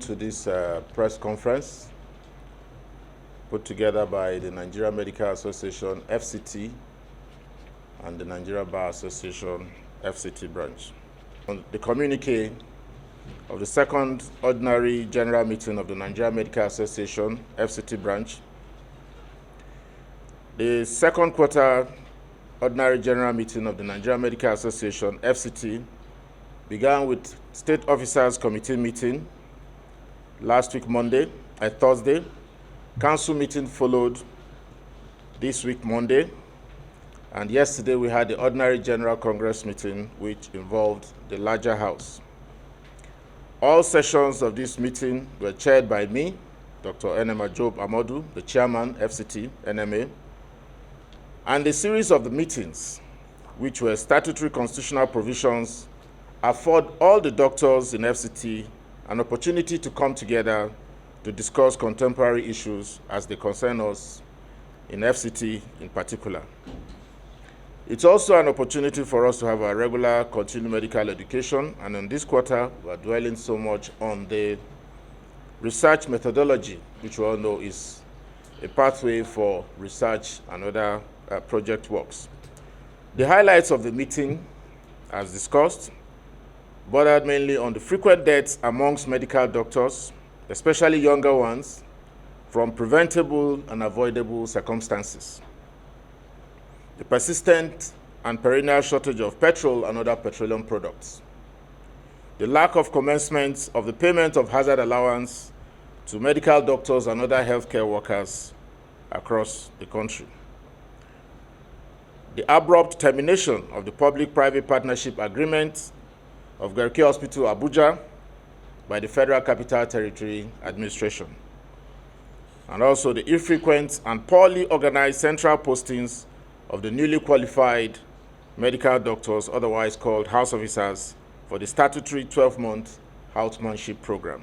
To this press conference put together by the Nigerian Medical Association FCT and the Nigerian Bar Association FCT branch. On the communique of the second ordinary general meeting of the Nigerian Medical Association FCT branch, the second quarter ordinary general meeting of the Nigerian Medical Association FCT began with State Officers Committee meeting last week Thursday. Council meeting followed this week Monday, and yesterday we had the ordinary general congress meeting, which involved the larger house. All sessions of this meeting were chaired by me, Dr. Enema Amodu, the chairman, FCT, NMA, and the series of the meetings, which were statutory constitutional provisions, afford all the doctors in FCT an opportunity to come together to discuss contemporary issues as they concern us in FCT in particular. It's also an opportunity for us to have a regular continuing medical education, and in this quarter, we're dwelling so much on the research methodology, which we all know is a pathway for research and other project works. The highlights of the meeting, as discussed, bordered mainly on the frequent deaths amongst medical doctors, especially younger ones, from preventable and avoidable circumstances, the persistent and perennial shortage of petrol and other petroleum products, the lack of commencement of the payment of hazard allowance to medical doctors and other healthcare workers across the country, the abrupt termination of the public-private partnership agreement of Garki Hospital Abuja by the Federal Capital Territory Administration, and also the infrequent and poorly organized central postings of the newly qualified medical doctors, otherwise called house officers, for the statutory 12-month housemanship program.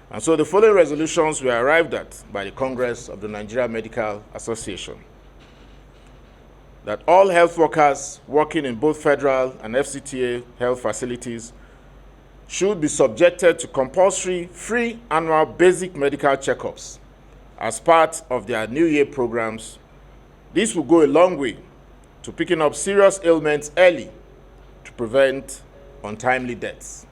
And so the following resolutions were arrived at by the Congress of the Nigerian Medical Association: that all health workers working in both federal and FCTA health facilities should be subjected to compulsory free annual basic medical checkups as part of their New Year programs. This will go a long way to picking up serious ailments early to prevent untimely deaths.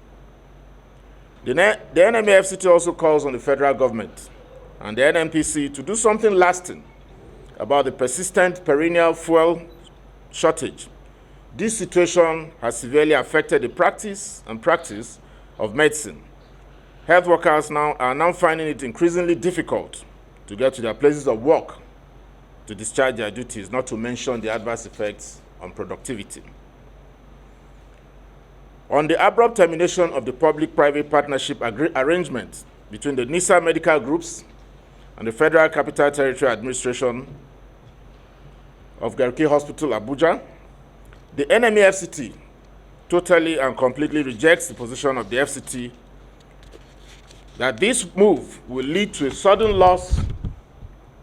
The NMA FCT also calls on the federal government and the NNPC to do something lasting about the persistent perennial fuel shortage. This situation has severely affected the practice of medicine. Health workers are now finding it increasingly difficult to get to their places of work to discharge their duties, not to mention the adverse effects on productivity. On the abrupt termination of the public-private partnership arrangement between the Nisa medical groups and the Federal Capital Territory Administration of Garki Hospital Abuja, the NMA FCT totally and completely rejects the position of the FCT that this move will lead to a sudden loss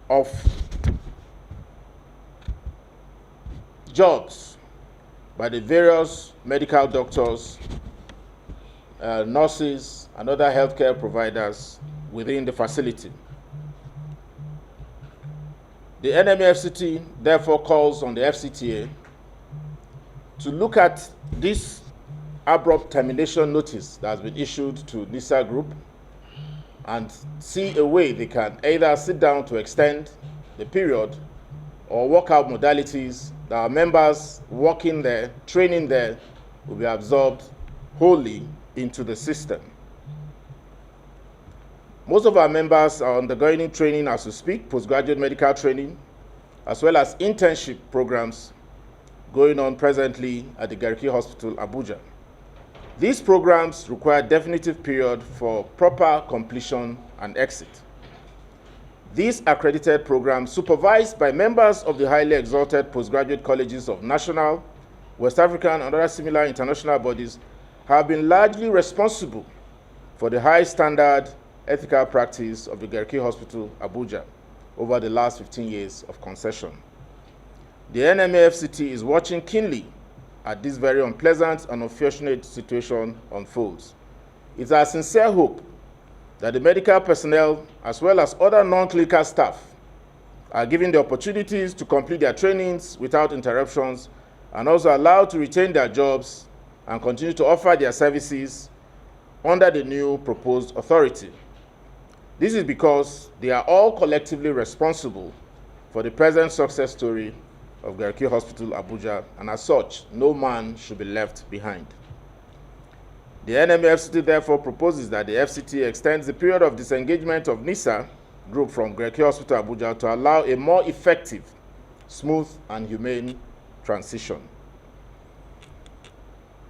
of jobs by the various medical doctors, nurses, and other healthcare providers within the facility. The NMA FCT therefore calls on the FCTA to look at this abrupt termination notice that has been issued to Nisa Group and see a way they can either sit down to extend the period or work out modalities that our members working there, training there, will be absorbed wholly into the system. Most of our members are undergoing training as we speak, postgraduate medical training, as well as internship programs going on presently at the Garki Hospital Abuja. These programs require a definitive period for proper completion and exit. These accredited programs, supervised by members of the highly exalted postgraduate colleges of national, West African, and other similar international bodies, have been largely responsible for the high standard ethical practice of the Garki Hospital Abuja over the last 15 years of concession. The NMA FCT is watching keenly as this very unpleasant and unfortunate situation unfolds. It's our sincere hope that the medical personnel, as well as other non-clinical staff, are given the opportunities to complete their trainings without interruptions and also allowed to retain their jobs and continue to offer their services under the new proposed authority. This is because they are all collectively responsible for the present success story of Garki Hospital, Abuja, and as such, no man should be left behind. The NMA FCT therefore proposes that the FCT extends the period of disengagement of Nisa group from Garki Hospital, Abuja to allow a more effective, smooth, and humane transition.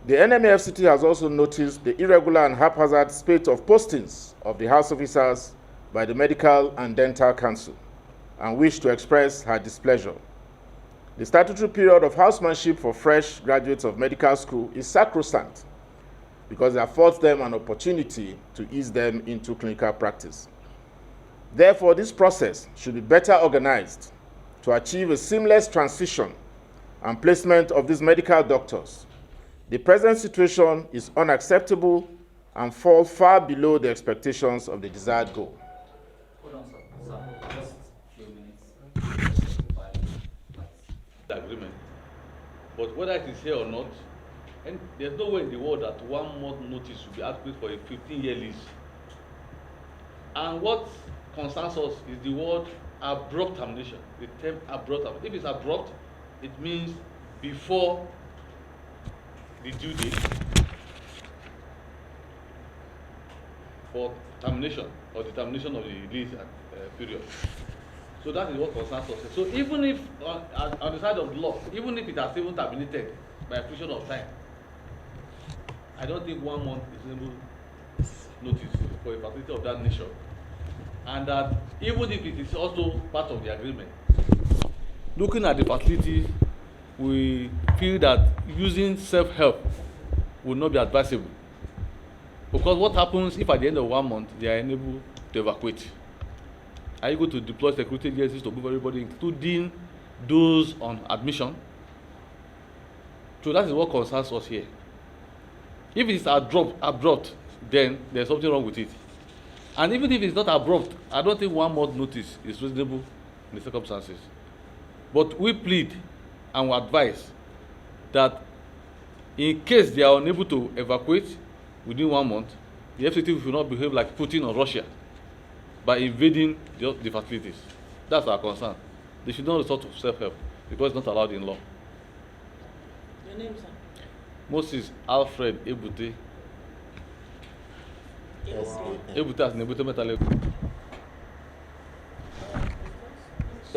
The NMA FCT has also noticed the irregular and haphazard spate of postings of the house officers by the Medical and Dental Council and wish to express her displeasure. The statutory period of housemanship for fresh graduates of medical school is sacrosanct because it affords them an opportunity to ease them into clinical practice. Therefore, this process should be better organized to achieve a seamless transition and placement of these medical doctors. The present situation is unacceptable and falls far below the expectations of the desired goal. Hold on, sir. Sir, just a few minutes. Agreement. But whether it is here or not, and there's no way in the world that 1 month notice should be adequate for a 15-year lease. And what concerns us is the word abrupt termination. The term abrupt. If it's abrupt, it means before the due date for termination or the termination of the lease period. So that is what concerns us. So even if on the side of the law, even if it has even terminated by a fraction of time, I don't think 1 month is reasonable notice for a facility of that nature. And that even if it is also part of the agreement, looking at the facility, we feel that using self-help will not be advisable. Because what happens if at the end of 1 month they are unable to evacuate? Are you going to deploy security agencies to move everybody, including those on admission? So that is what concerns us here. If it is abrupt, then there's something wrong with it. And even if it's not abrupt, I don't think 1 month notice is reasonable in the circumstances. But we plead and we advise that in case they are unable to evacuate within 1 month, the FCT should not behave like Putin or Russia by invading the facilities. That's our concern. They should not resort to self-help because it's not allowed in law. Your name, sir? Moses Alfred Ebute. Yes, Ebute as Nebute Metal.